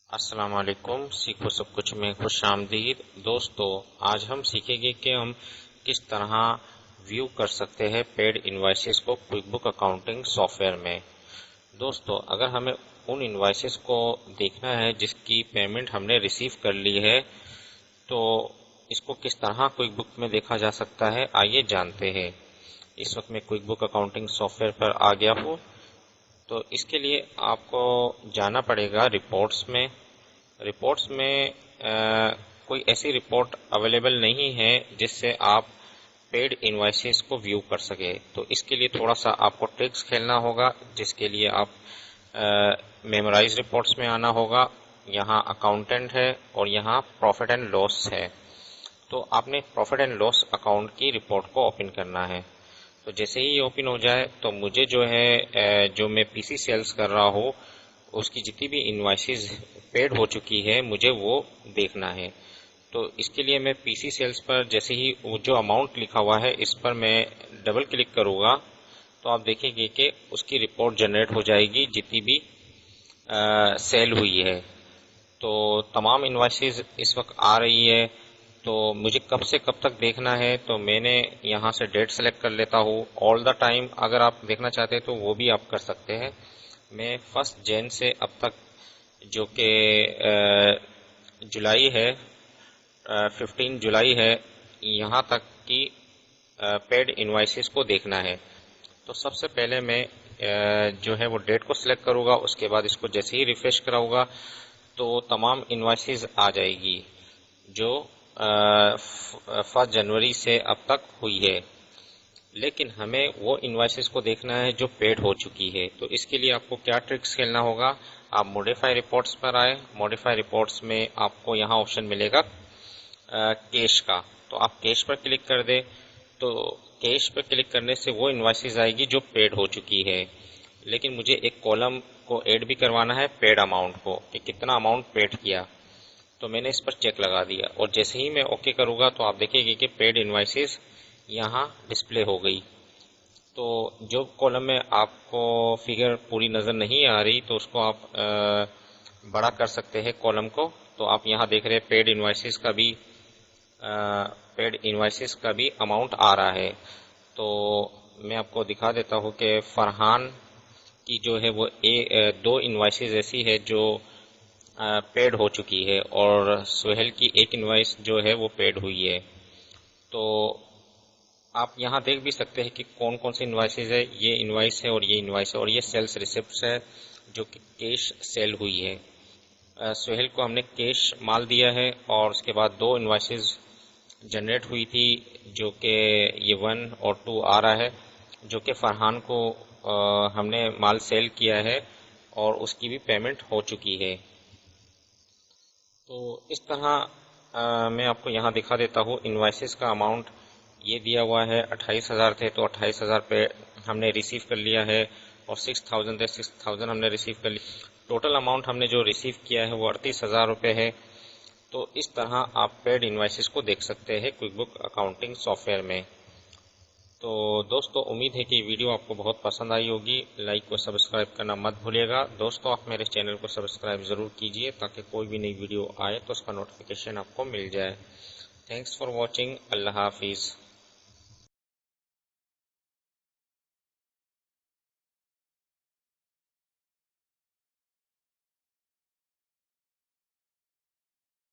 अस्सलाम वालेकुम। सीखो सब कुछ में खुश आमदीद। दोस्तों, आज हम सीखेंगे कि हम किस तरह व्यू कर सकते हैं पेड इनवॉइसेस को क्विक बुक अकाउंटिंग सॉफ्टवेयर में। दोस्तों, अगर हमें उन इनवॉइसेस को देखना है जिसकी पेमेंट हमने रिसीव कर ली है, तो इसको किस तरह क्विक बुक में देखा जा सकता है, आइए जानते हैं। इस वक्त मैं क्विक बुक अकाउंटिंग सॉफ्टवेयर पर आ गया हूँ। तो इसके लिए आपको जाना पड़ेगा रिपोर्ट्स में। रिपोर्ट्स में कोई ऐसी रिपोर्ट अवेलेबल नहीं है जिससे आप पेड इनवॉइसेस को व्यू कर सके। तो इसके लिए थोड़ा सा आपको ट्रिक्स खेलना होगा, जिसके लिए आप मेमोराइज रिपोर्ट्स में आना होगा। यहाँ अकाउंटेंट है और यहाँ प्रॉफिट एंड लॉस है। तो आपने प्रॉफिट एंड लॉस अकाउंट की रिपोर्ट को ओपन करना है। तो जैसे ही ओपन हो जाए तो मुझे जो है जो मैं पीसी सेल्स कर रहा हूँ उसकी जितनी भी इनवॉइसेस पेड हो चुकी है मुझे वो देखना है। तो इसके लिए मैं पीसी सेल्स पर जैसे ही वो जो अमाउंट लिखा हुआ है इस पर मैं डबल क्लिक करूँगा तो आप देखेंगे कि उसकी रिपोर्ट जनरेट हो जाएगी जितनी भी सेल हुई है। तो तमाम इनवॉइसेस इस वक्त आ रही है। तो मुझे कब से कब तक देखना है, तो मैंने यहाँ से डेट सेलेक्ट कर लेता हूँ। ऑल द टाइम अगर आप देखना चाहते हैं तो वो भी आप कर सकते हैं। मैं 1 जन से अब तक जो कि जुलाई है, 15 जुलाई है, यहाँ तक की पेड इनवॉइसेस को देखना है। तो सबसे पहले मैं जो है वो डेट को सिलेक्ट करूँगा। उसके बाद इसको जैसे ही रिफ्रेश कराऊंगा तो तमाम इनवॉइसेस आ जाएगी जो 1 जनवरी से अब तक हुई है। लेकिन हमें वो इनवॉइसेस को देखना है जो पेड हो चुकी है। तो इसके लिए आपको क्या ट्रिक्स खेलना होगा, आप मॉडिफाई रिपोर्ट्स पर आए। मॉडिफाई रिपोर्ट्स में आपको यहाँ ऑप्शन मिलेगा कैश का। तो आप कैश पर क्लिक कर दे। तो कैश पर क्लिक करने से वो इनवॉइसेस आएगी जो पेड हो चुकी है। लेकिन मुझे एक कॉलम को ऐड भी करवाना है पेड अमाउंट को, कि कितना अमाउंट पेड किया। तो मैंने इस पर चेक लगा दिया और जैसे ही मैं ओके करूँगा तो आप देखेंगे कि पेड इनवॉइसेस यहाँ डिस्प्ले हो गई। तो जो कॉलम में आपको फिगर पूरी नज़र नहीं आ रही तो उसको आप बड़ा कर सकते हैं कॉलम को। तो आप यहाँ देख रहे हैं पेड इनवॉइसेस का भी अमाउंट आ रहा है। तो मैं आपको दिखा देता हूँ कि फरहान की जो है वो 2 इनवॉइसेस ऐसी है जो पेड हो चुकी है और सुहेल की 1 इनवॉइस जो है वो पेड हुई है। तो आप यहाँ देख भी सकते हैं कि कौन कौन सी इनवॉइसेस है। ये इनवॉइस है और ये इनवॉइस है और ये सेल्स रिसिप्ट है जो कि कैश सेल हुई है। सुहेल को हमने कैश माल दिया है और उसके बाद 2 इनवॉइसेस जनरेट हुई थी जो कि ये 1 और 2 आ रहा है, जो कि फरहान को हमने माल सेल किया है और उसकी भी पेमेंट हो चुकी है। तो इस तरह मैं आपको यहाँ दिखा देता हूँ इनवॉइसेस का अमाउंट। ये दिया हुआ है 28,000 थे तो 28,000 पे हमने रिसीव कर लिया है और 6,000 थे 6,000 हमने रिसीव कर लिया। टोटल अमाउंट हमने जो रिसीव किया है वो 38,000 रुपये है। तो इस तरह आप पेड इनवॉइसेस को देख सकते हैं क्विक बुक अकाउंटिंग सॉफ्टवेयर में। तो दोस्तों, उम्मीद है कि वीडियो आपको बहुत पसंद आई होगी। लाइक और सब्सक्राइब करना मत भूलिएगा। दोस्तों, आप मेरे चैनल को सब्सक्राइब ज़रूर कीजिए ताकि कोई भी नई वीडियो आए तो उसका नोटिफिकेशन आपको मिल जाए। Thanks for watching. अल्लाह हाफिज़।